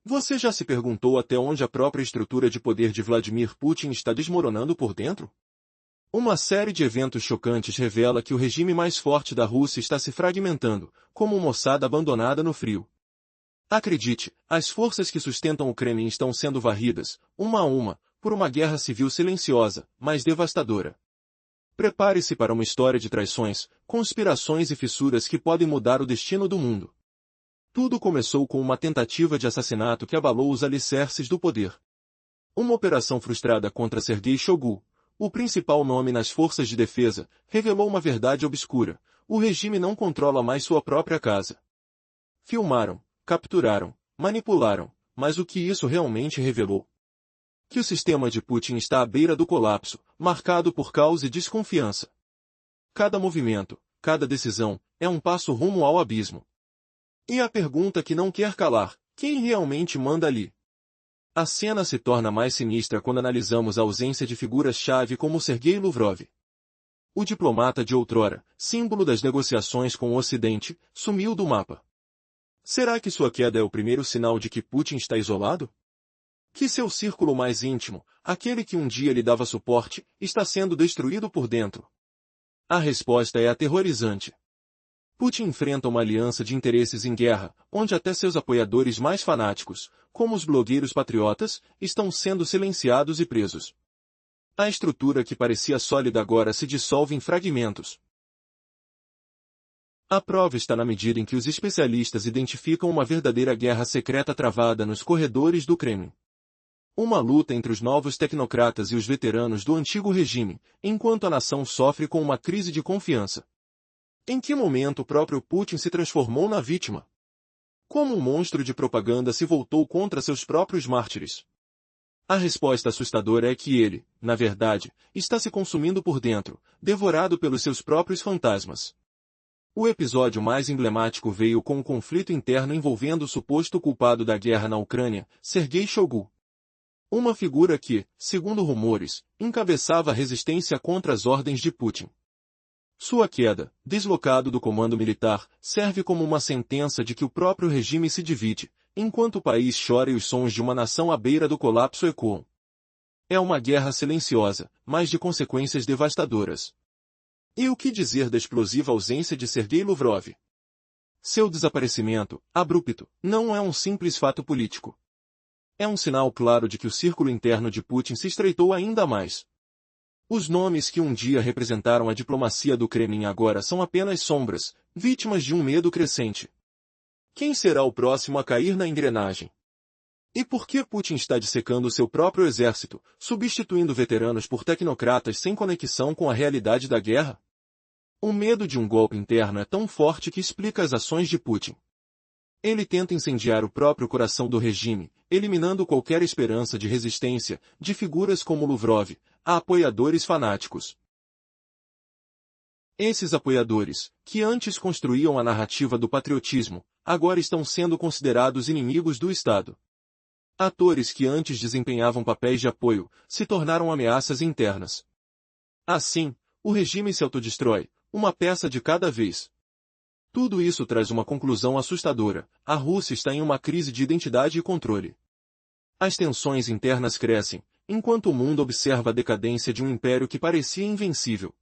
Você já se perguntou até onde a própria estrutura de poder de Vladimir Putin está desmoronando por dentro? Uma série de eventos chocantes revela que o regime mais forte da Rússia está se fragmentando, como uma ossada abandonada no frio. Acredite, as forças que sustentam o Kremlin estão sendo varridas, uma a uma, por uma guerra civil silenciosa, mas devastadora. Prepare-se para uma história de traições, conspirações e fissuras que podem mudar o destino do mundo. Tudo começou com uma tentativa de assassinato que abalou os alicerces do poder. Uma operação frustrada contra Sergei Shoigu, o principal nome nas forças de defesa, revelou uma verdade obscura: o regime não controla mais sua própria casa. Filmaram, capturaram, manipularam, mas o que isso realmente revelou? Que o sistema de Putin está à beira do colapso, marcado por caos e desconfiança. Cada movimento, cada decisão, é um passo rumo ao abismo. E a pergunta que não quer calar: quem realmente manda ali? A cena se torna mais sinistra quando analisamos a ausência de figuras-chave como Sergei Lavrov. O diplomata de outrora, símbolo das negociações com o Ocidente, sumiu do mapa. Será que sua queda é o primeiro sinal de que Putin está isolado? Que seu círculo mais íntimo, aquele que um dia lhe dava suporte, está sendo destruído por dentro? A resposta é aterrorizante. Putin enfrenta uma aliança de interesses em guerra, onde até seus apoiadores mais fanáticos, como os blogueiros patriotas, estão sendo silenciados e presos. A estrutura que parecia sólida agora se dissolve em fragmentos. A prova está na medida em que os especialistas identificam uma verdadeira guerra secreta travada nos corredores do Kremlin. Uma luta entre os novos tecnocratas e os veteranos do antigo regime, enquanto a nação sofre com uma crise de confiança. Em que momento o próprio Putin se transformou na vítima? Como um monstro de propaganda se voltou contra seus próprios mártires? A resposta assustadora é que ele, na verdade, está se consumindo por dentro, devorado pelos seus próprios fantasmas. O episódio mais emblemático veio com um conflito interno envolvendo o suposto culpado da guerra na Ucrânia, Sergei Shoigu. Uma figura que, segundo rumores, encabeçava a resistência contra as ordens de Putin. Sua queda, deslocado do comando militar, serve como uma sentença de que o próprio regime se divide, enquanto o país chora e os sons de uma nação à beira do colapso ecoam. É uma guerra silenciosa, mas de consequências devastadoras. E o que dizer da explosiva ausência de Sergei Lavrov? Seu desaparecimento, abrupto, não é um simples fato político. É um sinal claro de que o círculo interno de Putin se estreitou ainda mais. Os nomes que um dia representaram a diplomacia do Kremlin agora são apenas sombras, vítimas de um medo crescente. Quem será o próximo a cair na engrenagem? E por que Putin está dissecando seu próprio exército, substituindo veteranos por tecnocratas sem conexão com a realidade da guerra? O medo de um golpe interno é tão forte que explica as ações de Putin. Ele tenta incendiar o próprio coração do regime, eliminando qualquer esperança de resistência, de figuras como Lavrov, a apoiadores fanáticos. Esses apoiadores, que antes construíam a narrativa do patriotismo, agora estão sendo considerados inimigos do Estado. Atores que antes desempenhavam papéis de apoio, se tornaram ameaças internas. Assim, o regime se autodestrói, uma peça de cada vez. Tudo isso traz uma conclusão assustadora: a Rússia está em uma crise de identidade e controle. As tensões internas crescem, enquanto o mundo observa a decadência de um império que parecia invencível.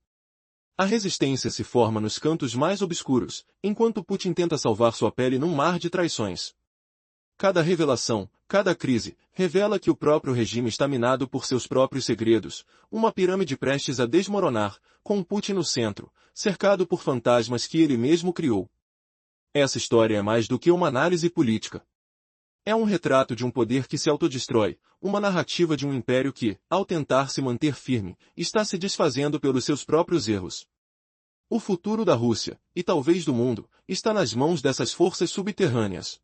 A resistência se forma nos cantos mais obscuros, enquanto Putin tenta salvar sua pele num mar de traições. Cada revelação, cada crise, revela que o próprio regime está minado por seus próprios segredos, uma pirâmide prestes a desmoronar, com Putin no centro, cercado por fantasmas que ele mesmo criou. Essa história é mais do que uma análise política. É um retrato de um poder que se autodestrói, uma narrativa de um império que, ao tentar se manter firme, está se desfazendo pelos seus próprios erros. O futuro da Rússia, e talvez do mundo, está nas mãos dessas forças subterrâneas.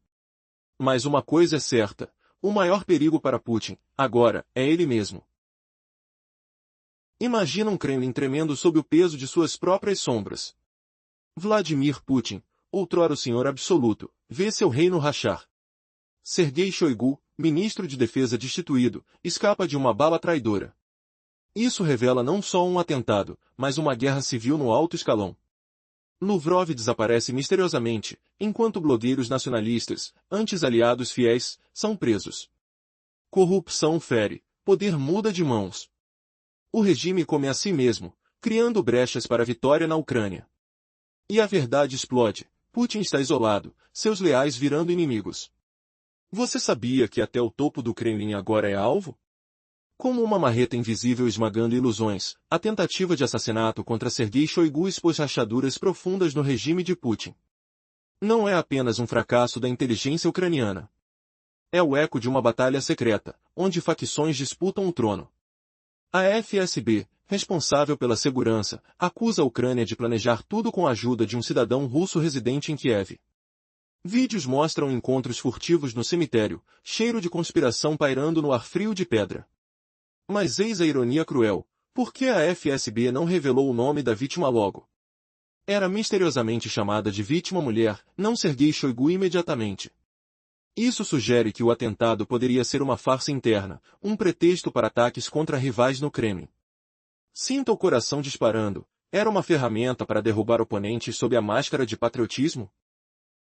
Mas uma coisa é certa: o maior perigo para Putin, agora, é ele mesmo. Imagina um Kremlin tremendo sob o peso de suas próprias sombras. Vladimir Putin, outrora o senhor absoluto, vê seu reino rachar. Sergei Shoigu, ministro de defesa destituído, escapa de uma bala traidora. Isso revela não só um atentado, mas uma guerra civil no alto escalão. Lavrov desaparece misteriosamente, enquanto blogueiros nacionalistas, antes aliados fiéis, são presos. Corrupção fere, poder muda de mãos. O regime come a si mesmo, criando brechas para a vitória na Ucrânia. E a verdade explode. Putin está isolado, seus leais virando inimigos. Você sabia que até o topo do Kremlin agora é alvo? Como uma marreta invisível esmagando ilusões, a tentativa de assassinato contra Sergei Shoigu expôs rachaduras profundas no regime de Putin. Não é apenas um fracasso da inteligência ucraniana. É o eco de uma batalha secreta, onde facções disputam o trono. A FSB, responsável pela segurança, acusa a Ucrânia de planejar tudo com a ajuda de um cidadão russo residente em Kiev. Vídeos mostram encontros furtivos no cemitério, cheiro de conspiração pairando no ar frio de pedra. Mas eis a ironia cruel, por que a FSB não revelou o nome da vítima logo? Era misteriosamente chamada de vítima mulher, não Sergei Shoigu imediatamente. Isso sugere que o atentado poderia ser uma farsa interna, um pretexto para ataques contra rivais no Kremlin. Sinta o coração disparando, era uma ferramenta para derrubar oponentes sob a máscara de patriotismo?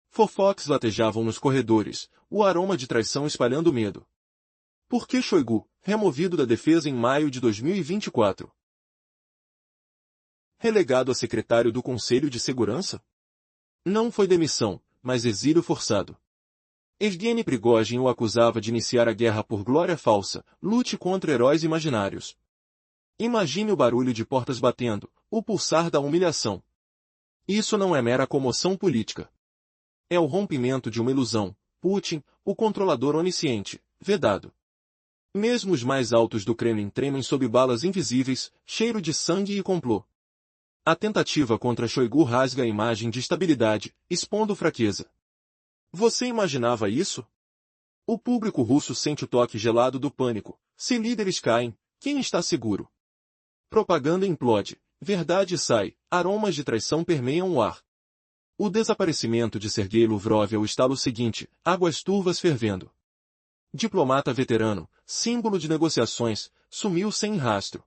Fofocas latejavam nos corredores, o aroma de traição espalhando medo. Por que Shoigu, removido da defesa em maio de 2024? Relegado a secretário do Conselho de Segurança? Não foi demissão, mas exílio forçado. Evgeny Prigozhin o acusava de iniciar a guerra por glória falsa, lute contra heróis imaginários. Imagine o barulho de portas batendo, o pulsar da humilhação. Isso não é mera comoção política. É o rompimento de uma ilusão, Putin, o controlador onisciente, vedado. Mesmo os mais altos do Kremlin tremem sob balas invisíveis, cheiro de sangue e complô. A tentativa contra Shoigu rasga a imagem de estabilidade, expondo fraqueza. Você imaginava isso? O público russo sente o toque gelado do pânico. Se líderes caem, quem está seguro? Propaganda implode, verdade sai, aromas de traição permeiam o ar. O desaparecimento de Sergei Lavrov é o estalo seguinte, águas turvas fervendo. Diplomata veterano, símbolo de negociações, sumiu sem rastro.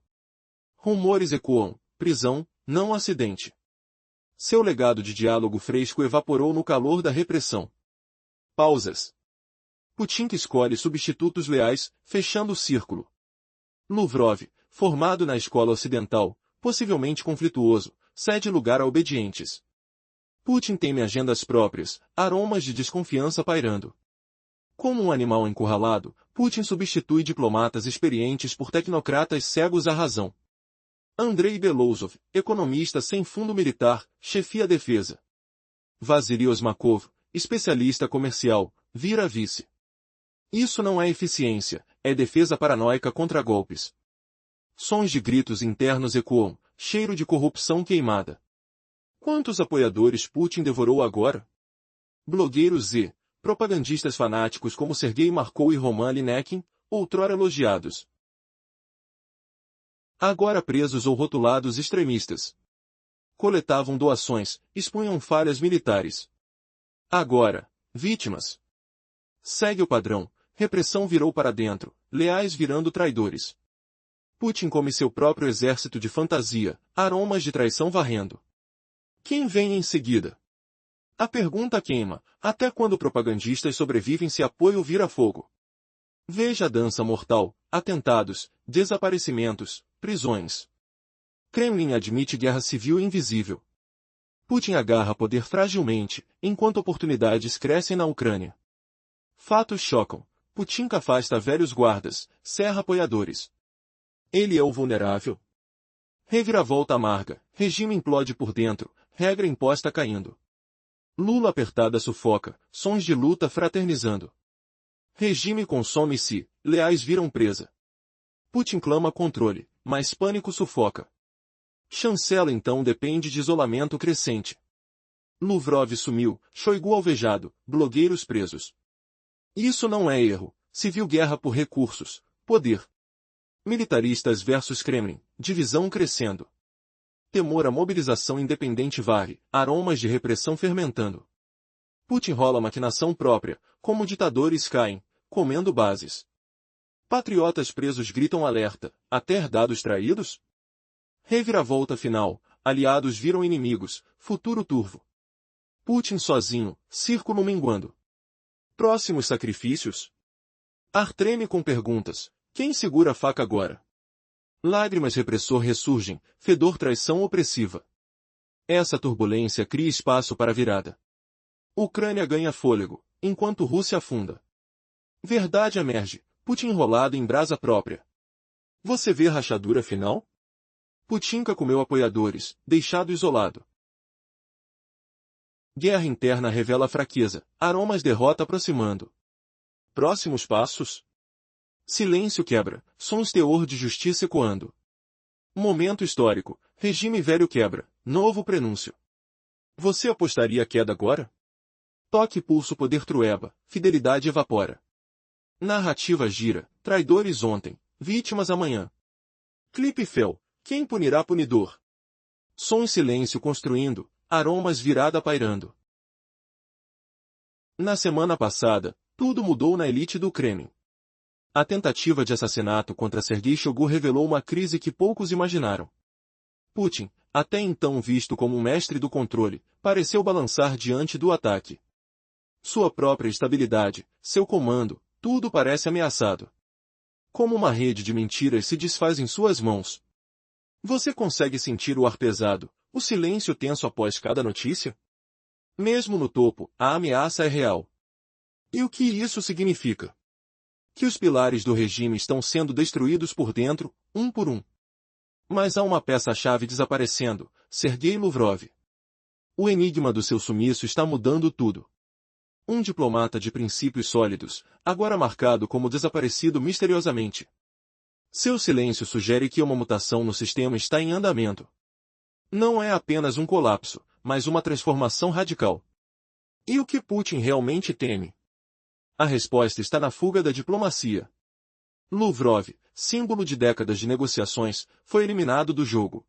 Rumores ecoam, prisão, não acidente. Seu legado de diálogo fresco evaporou no calor da repressão. Pausas. Putin escolhe substitutos leais, fechando o círculo. Lavrov, formado na escola ocidental, possivelmente conflituoso, cede lugar a obedientes. Putin teme agendas próprias, aromas de desconfiança pairando. Como um animal encurralado, Putin substitui diplomatas experientes por tecnocratas cegos à razão. Andrei Belousov, economista sem fundo militar, chefia a defesa. Vasily Osmakov, especialista comercial, vira vice. Isso não é eficiência, é defesa paranoica contra golpes. Sons de gritos internos ecoam, cheiro de corrupção queimada. Quantos apoiadores Putin devorou agora? Blogueiros e propagandistas fanáticos como Sergei Markov e Roman Linekin, outrora elogiados. Agora presos ou rotulados extremistas. Coletavam doações, expunham falhas militares. Agora, vítimas. Segue o padrão, repressão virou para dentro, leais virando traidores. Putin come seu próprio exército de fantasia, aromas de traição varrendo. Quem vem em seguida? A pergunta queima, até quando propagandistas sobrevivem se apoio vira fogo? Veja a dança mortal, atentados, desaparecimentos, prisões. Kremlin admite guerra civil invisível. Putin agarra poder fragilmente, enquanto oportunidades crescem na Ucrânia. Fatos chocam. Putin afasta velhos guardas, cerra apoiadores. Ele é o vulnerável? Reviravolta amarga, regime implode por dentro, regra imposta caindo. Lula apertada sufoca, sons de luta fraternizando. Regime consome-se, leais viram presa. Putin clama controle, mas pânico sufoca. Chancela então depende de isolamento crescente. Lavrov sumiu, Shoigu alvejado, blogueiros presos. Isso não é erro, civil guerra por recursos, poder. Militaristas versus Kremlin, divisão crescendo. Temor à mobilização independente varre, aromas de repressão fermentando. Putin rola maquinação própria, como ditadores caem, comendo bases. Patriotas presos gritam alerta, até dados traídos? Reviravolta final, aliados viram inimigos, futuro turvo. Putin sozinho, círculo minguando. Próximos sacrifícios? Ar treme com perguntas. Quem segura a faca agora? Lágrimas repressor ressurgem, fedor traição opressiva. Essa turbulência cria espaço para a virada. Ucrânia ganha fôlego, enquanto Rússia afunda. Verdade emerge, Putin enrolado em brasa própria. Você vê a rachadura final? Putinka comeu apoiadores, deixado isolado. Guerra interna revela fraqueza, aromas derrota aproximando. Próximos passos? Silêncio quebra, sons teor de justiça ecoando. Momento histórico, regime velho quebra, novo prenúncio. Você apostaria a queda agora? Toque pulso poder trueba, fidelidade evapora. Narrativa gira, traidores ontem, vítimas amanhã. Clipe fel, quem punirá punidor? Som em silêncio construindo, aromas virada pairando. Na semana passada, tudo mudou na elite do Kremlin. A tentativa de assassinato contra Sergei Shoigu revelou uma crise que poucos imaginaram. Putin, até então visto como um mestre do controle, pareceu balançar diante do ataque. Sua própria estabilidade, seu comando, tudo parece ameaçado. Como uma rede de mentiras se desfaz em suas mãos. Você consegue sentir o ar pesado, o silêncio tenso após cada notícia? Mesmo no topo, a ameaça é real. E o que isso significa? Que os pilares do regime estão sendo destruídos por dentro, um por um. Mas há uma peça-chave desaparecendo, Sergei Lavrov. O enigma do seu sumiço está mudando tudo. Um diplomata de princípios sólidos, agora marcado como desaparecido misteriosamente. Seu silêncio sugere que uma mutação no sistema está em andamento. Não é apenas um colapso, mas uma transformação radical. E o que Putin realmente teme? A resposta está na fuga da diplomacia. Lavrov, símbolo de décadas de negociações, foi eliminado do jogo.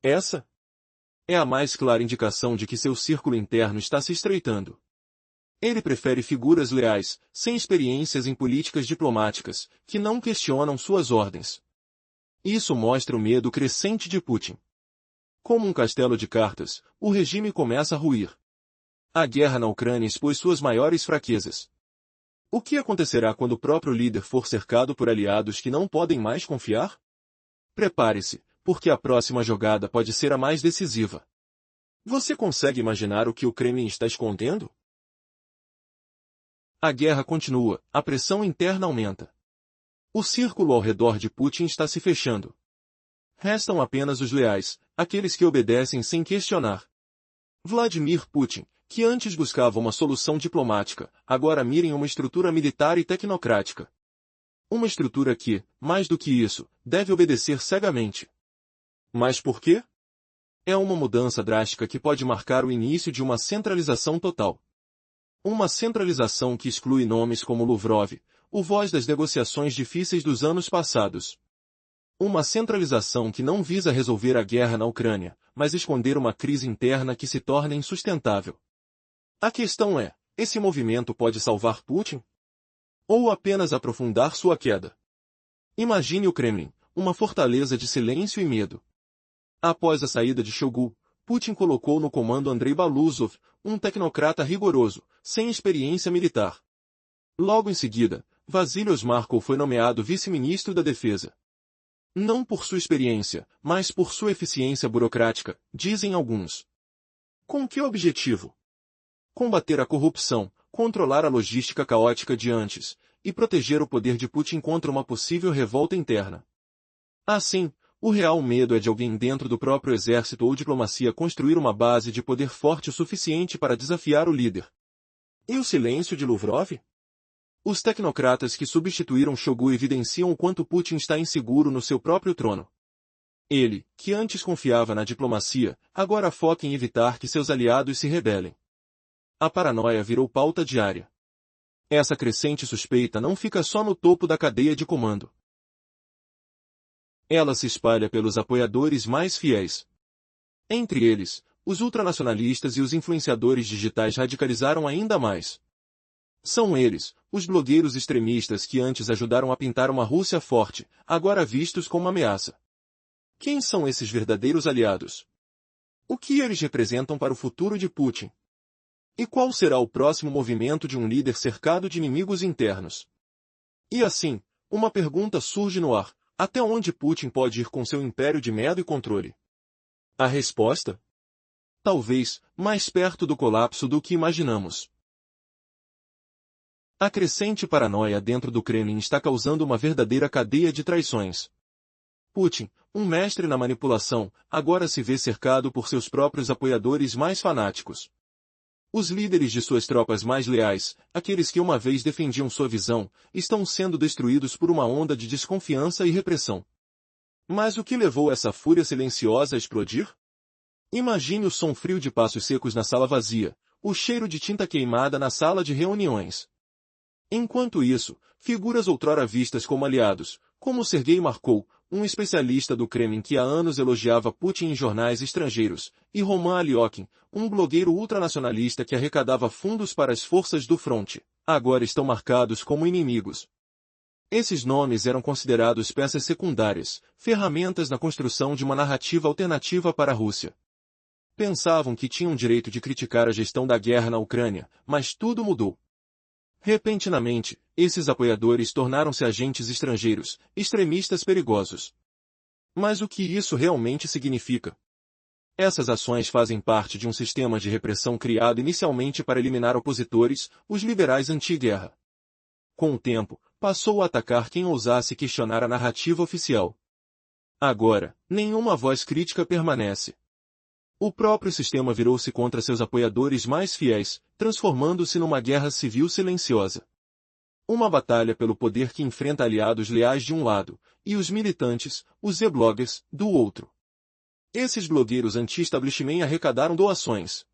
Essa é a mais clara indicação de que seu círculo interno está se estreitando. Ele prefere figuras leais, sem experiências em políticas diplomáticas, que não questionam suas ordens. Isso mostra o medo crescente de Putin. Como um castelo de cartas, o regime começa a ruir. A guerra na Ucrânia expôs suas maiores fraquezas. O que acontecerá quando o próprio líder for cercado por aliados que não podem mais confiar? Prepare-se, porque a próxima jogada pode ser a mais decisiva. Você consegue imaginar o que o Kremlin está escondendo? A guerra continua, a pressão interna aumenta. O círculo ao redor de Putin está se fechando. Restam apenas os leais, aqueles que obedecem sem questionar. Vladimir Putin, que antes buscava uma solução diplomática, agora mira em uma estrutura militar e tecnocrática. Uma estrutura que, mais do que isso, deve obedecer cegamente. Mas por quê? É uma mudança drástica que pode marcar o início de uma centralização total. Uma centralização que exclui nomes como Lavrov, o voz das negociações difíceis dos anos passados. Uma centralização que não visa resolver a guerra na Ucrânia, mas esconder uma crise interna que se torna insustentável. A questão é, esse movimento pode salvar Putin? Ou apenas aprofundar sua queda? Imagine o Kremlin, uma fortaleza de silêncio e medo. Após a saída de Shoigu, Putin colocou no comando Andrei Baluzov, um tecnocrata rigoroso, sem experiência militar. Logo em seguida, Vasily Osmarkov foi nomeado vice-ministro da Defesa. Não por sua experiência, mas por sua eficiência burocrática, dizem alguns. Com que objetivo? Combater a corrupção, controlar a logística caótica de antes, e proteger o poder de Putin contra uma possível revolta interna. Assim, o real medo é de alguém dentro do próprio exército ou diplomacia construir uma base de poder forte o suficiente para desafiar o líder. E o silêncio de Lavrov? Os tecnocratas que substituíram Shoigu evidenciam o quanto Putin está inseguro no seu próprio trono. Ele, que antes confiava na diplomacia, agora foca em evitar que seus aliados se rebelem. A paranoia virou pauta diária. Essa crescente suspeita não fica só no topo da cadeia de comando. Ela se espalha pelos apoiadores mais fiéis. Entre eles, os ultranacionalistas e os influenciadores digitais radicalizaram ainda mais. São eles, os blogueiros extremistas que antes ajudaram a pintar uma Rússia forte, agora vistos como ameaça. Quem são esses verdadeiros aliados? O que eles representam para o futuro de Putin? E qual será o próximo movimento de um líder cercado de inimigos internos? E assim, uma pergunta surge no ar: até onde Putin pode ir com seu império de medo e controle? A resposta? Talvez, mais perto do colapso do que imaginamos. A crescente paranoia dentro do Kremlin está causando uma verdadeira cadeia de traições. Putin, um mestre na manipulação, agora se vê cercado por seus próprios apoiadores mais fanáticos. Os líderes de suas tropas mais leais, aqueles que uma vez defendiam sua visão, estão sendo destruídos por uma onda de desconfiança e repressão. Mas o que levou essa fúria silenciosa a explodir? Imagine o som frio de passos secos na sala vazia, o cheiro de tinta queimada na sala de reuniões. Enquanto isso, figuras outrora vistas como aliados, como Sergei Markov, um especialista do Kremlin que há anos elogiava Putin em jornais estrangeiros, e Roman Aliokin, um blogueiro ultranacionalista que arrecadava fundos para as forças do fronte, agora estão marcados como inimigos. Esses nomes eram considerados peças secundárias, ferramentas na construção de uma narrativa alternativa para a Rússia. Pensavam que tinham direito de criticar a gestão da guerra na Ucrânia, mas tudo mudou. Repentinamente, esses apoiadores tornaram-se agentes estrangeiros, extremistas perigosos. Mas o que isso realmente significa? Essas ações fazem parte de um sistema de repressão criado inicialmente para eliminar opositores, os liberais anti-guerra. Com o tempo, passou a atacar quem ousasse questionar a narrativa oficial. Agora, nenhuma voz crítica permanece. O próprio sistema virou-se contra seus apoiadores mais fiéis, transformando-se numa guerra civil silenciosa. Uma batalha pelo poder que enfrenta aliados leais de um lado, e os militantes, os e-bloggers, do outro. Esses blogueiros anti-establishment arrecadaram doações.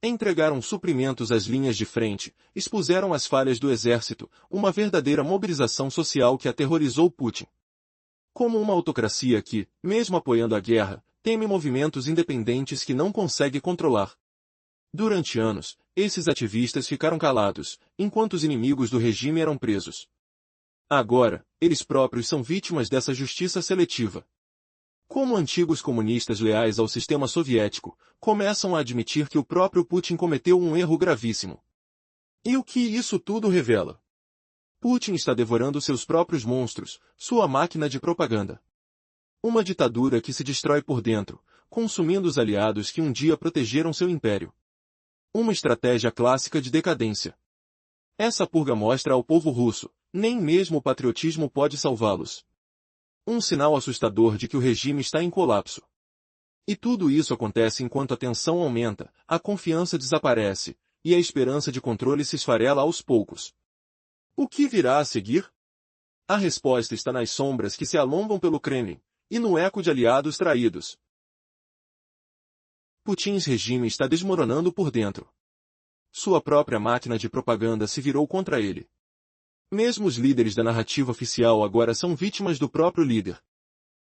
Entregaram suprimentos às linhas de frente, expuseram as falhas do exército, uma verdadeira mobilização social que aterrorizou Putin. Como uma autocracia que, mesmo apoiando a guerra, teme movimentos independentes que não consegue controlar. Durante anos, esses ativistas ficaram calados, enquanto os inimigos do regime eram presos. Agora, eles próprios são vítimas dessa justiça seletiva. Como antigos comunistas leais ao sistema soviético, começam a admitir que o próprio Putin cometeu um erro gravíssimo. E o que isso tudo revela? Putin está devorando seus próprios monstros, sua máquina de propaganda. Uma ditadura que se destrói por dentro, consumindo os aliados que um dia protegeram seu império. Uma estratégia clássica de decadência. Essa purga mostra ao povo russo, nem mesmo o patriotismo pode salvá-los. Um sinal assustador de que o regime está em colapso. E tudo isso acontece enquanto a tensão aumenta, a confiança desaparece, e a esperança de controle se esfarela aos poucos. O que virá a seguir? A resposta está nas sombras que se alongam pelo Kremlin, e no eco de aliados traídos. Putin's regime está desmoronando por dentro. Sua própria máquina de propaganda se virou contra ele. Mesmo os líderes da narrativa oficial agora são vítimas do próprio líder.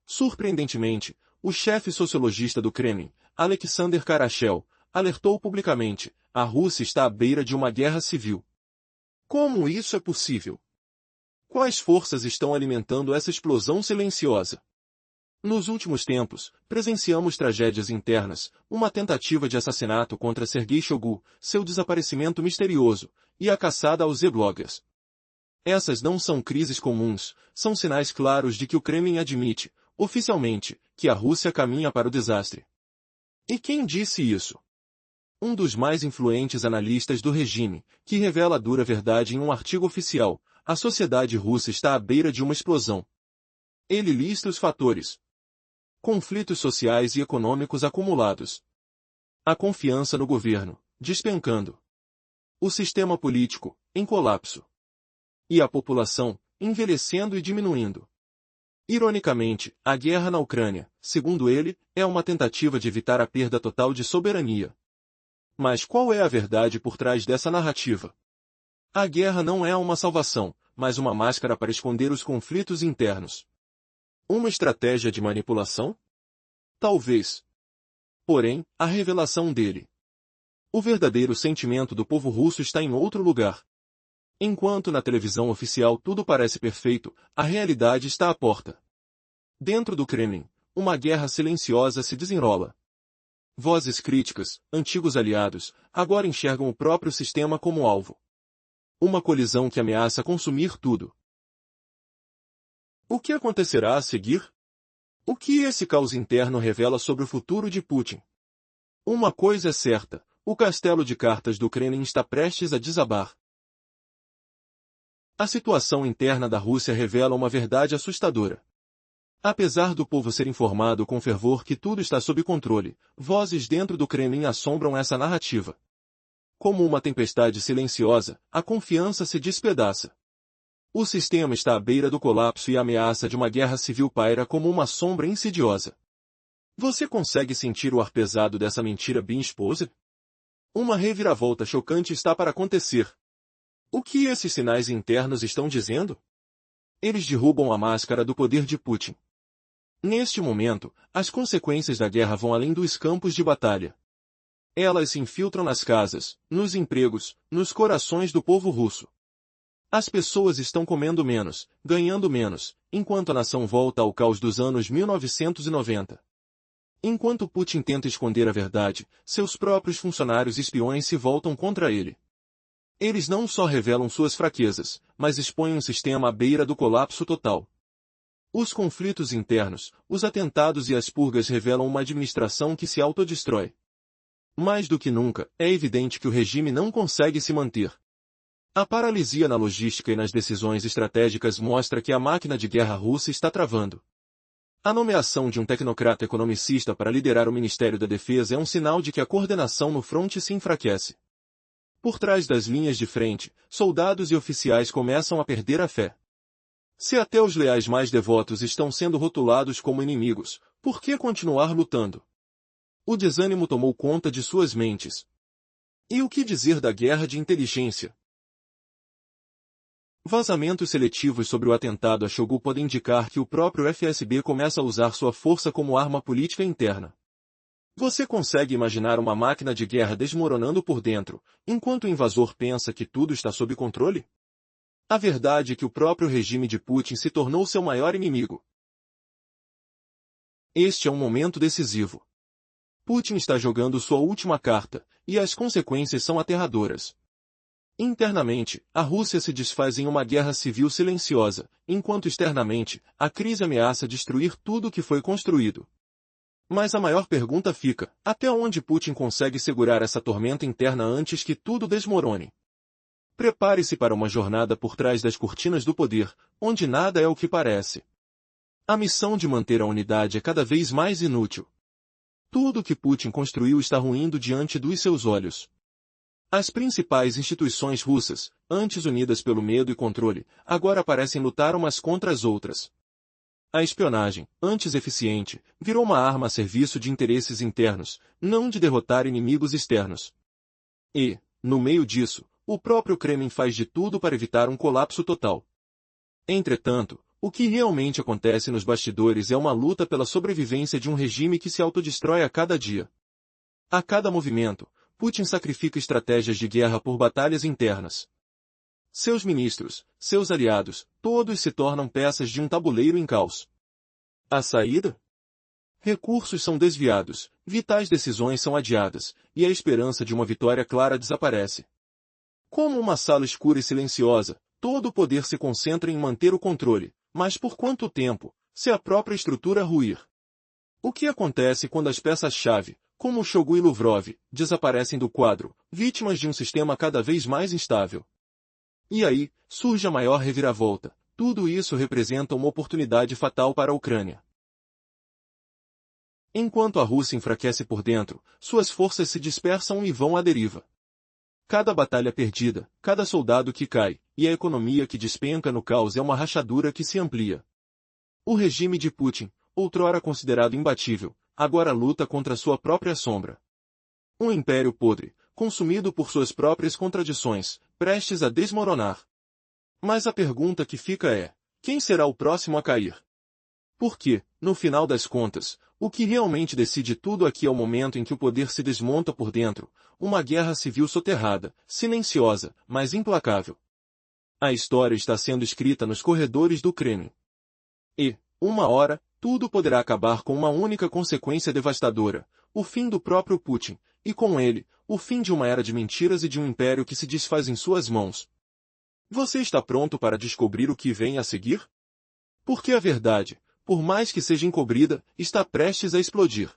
Surpreendentemente, o chefe sociologista do Kremlin, Alexander Karachev, alertou publicamente: a Rússia está à beira de uma guerra civil. Como isso é possível? Quais forças estão alimentando essa explosão silenciosa? Nos últimos tempos, presenciamos tragédias internas, uma tentativa de assassinato contra Sergei Shoigu, seu desaparecimento misterioso, e a caçada aos e-bloggers. Essas não são crises comuns, são sinais claros de que o Kremlin admite, oficialmente, que a Rússia caminha para o desastre. E quem disse isso? Um dos mais influentes analistas do regime, que revela a dura verdade em um artigo oficial: a sociedade russa está à beira de uma explosão. Ele lista os fatores: conflitos sociais e econômicos acumulados. A confiança no governo, despencando. O sistema político, em colapso. E a população, envelhecendo e diminuindo. Ironicamente, a guerra na Ucrânia, segundo ele, é uma tentativa de evitar a perda total de soberania. Mas qual é a verdade por trás dessa narrativa? A guerra não é uma salvação, mas uma máscara para esconder os conflitos internos. Uma estratégia de manipulação? Talvez. Porém, a revelação dele. O verdadeiro sentimento do povo russo está em outro lugar. Enquanto na televisão oficial tudo parece perfeito, a realidade está à porta. Dentro do Kremlin, uma guerra silenciosa se desenrola. Vozes críticas, antigos aliados, agora enxergam o próprio sistema como alvo. Uma colisão que ameaça consumir tudo. O que acontecerá a seguir? O que esse caos interno revela sobre o futuro de Putin? Uma coisa é certa, o castelo de cartas do Kremlin está prestes a desabar. A situação interna da Rússia revela uma verdade assustadora. Apesar do povo ser informado com fervor que tudo está sob controle, vozes dentro do Kremlin assombram essa narrativa. Como uma tempestade silenciosa, a confiança se despedaça. O sistema está à beira do colapso e a ameaça de uma guerra civil paira como uma sombra insidiosa. Você consegue sentir o ar pesado dessa mentira bem exposta? Uma reviravolta chocante está para acontecer. O que esses sinais internos estão dizendo? Eles derrubam a máscara do poder de Putin. Neste momento, as consequências da guerra vão além dos campos de batalha. Elas se infiltram nas casas, nos empregos, nos corações do povo russo. As pessoas estão comendo menos, ganhando menos, enquanto a nação volta ao caos dos anos 1990. Enquanto Putin tenta esconder a verdade, seus próprios funcionários espiões se voltam contra ele. Eles não só revelam suas fraquezas, mas expõem um sistema à beira do colapso total. Os conflitos internos, os atentados e as purgas revelam uma administração que se autodestrói. Mais do que nunca, é evidente que o regime não consegue se manter. A paralisia na logística e nas decisões estratégicas mostra que a máquina de guerra russa está travando. A nomeação de um tecnocrata economicista para liderar o Ministério da Defesa é um sinal de que a coordenação no fronte se enfraquece. Por trás das linhas de frente, soldados e oficiais começam a perder a fé. Se até os leais mais devotos estão sendo rotulados como inimigos, por que continuar lutando? O desânimo tomou conta de suas mentes. E o que dizer da guerra de inteligência? Vazamentos seletivos sobre o atentado a Shoigu podem indicar que o próprio FSB começa a usar sua força como arma política interna. Você consegue imaginar uma máquina de guerra desmoronando por dentro, enquanto o invasor pensa que tudo está sob controle? A verdade é que o próprio regime de Putin se tornou seu maior inimigo. Este é um momento decisivo. Putin está jogando sua última carta, e as consequências são aterradoras. Internamente, a Rússia se desfaz em uma guerra civil silenciosa, enquanto externamente, a crise ameaça destruir tudo o que foi construído. Mas a maior pergunta fica, até onde Putin consegue segurar essa tormenta interna antes que tudo desmorone? Prepare-se para uma jornada por trás das cortinas do poder, onde nada é o que parece. A missão de manter a unidade é cada vez mais inútil. Tudo que Putin construiu está ruindo diante dos seus olhos. As principais instituições russas, antes unidas pelo medo e controle, agora parecem lutar umas contra as outras. A espionagem, antes eficiente, virou uma arma a serviço de interesses internos, não de derrotar inimigos externos. E, no meio disso, o próprio Kremlin faz de tudo para evitar um colapso total. Entretanto, o que realmente acontece nos bastidores é uma luta pela sobrevivência de um regime que se autodestrói a cada dia. A cada movimento, Putin sacrifica estratégias de guerra por batalhas internas. Seus ministros, seus aliados, todos se tornam peças de um tabuleiro em caos. A saída? Recursos são desviados, vitais decisões são adiadas, e a esperança de uma vitória clara desaparece. Como uma sala escura e silenciosa, todo o poder se concentra em manter o controle, mas por quanto tempo, se a própria estrutura ruir? O que acontece quando as peças-chave, como Shoigu e Lavrov, desaparecem do quadro, vítimas de um sistema cada vez mais instável? E aí, surge a maior reviravolta. Tudo isso representa uma oportunidade fatal para a Ucrânia. Enquanto a Rússia enfraquece por dentro, suas forças se dispersam e vão à deriva. Cada batalha perdida, cada soldado que cai, e a economia que despenca no caos é uma rachadura que se amplia. O regime de Putin, outrora considerado imbatível, agora luta contra sua própria sombra. Um império podre, consumido por suas próprias contradições, prestes a desmoronar. Mas a pergunta que fica é, quem será o próximo a cair? Porque, no final das contas, o que realmente decide tudo aqui é o momento em que o poder se desmonta por dentro, uma guerra civil soterrada, silenciosa, mas implacável. A história está sendo escrita nos corredores do Kremlin. E, uma hora, Tudo poderá acabar com uma única consequência devastadora, o fim do próprio Putin, e com ele, o fim de uma era de mentiras e de um império que se desfaz em suas mãos. Você está pronto para descobrir o que vem a seguir? Porque a verdade, por mais que seja encobrida, está prestes a explodir.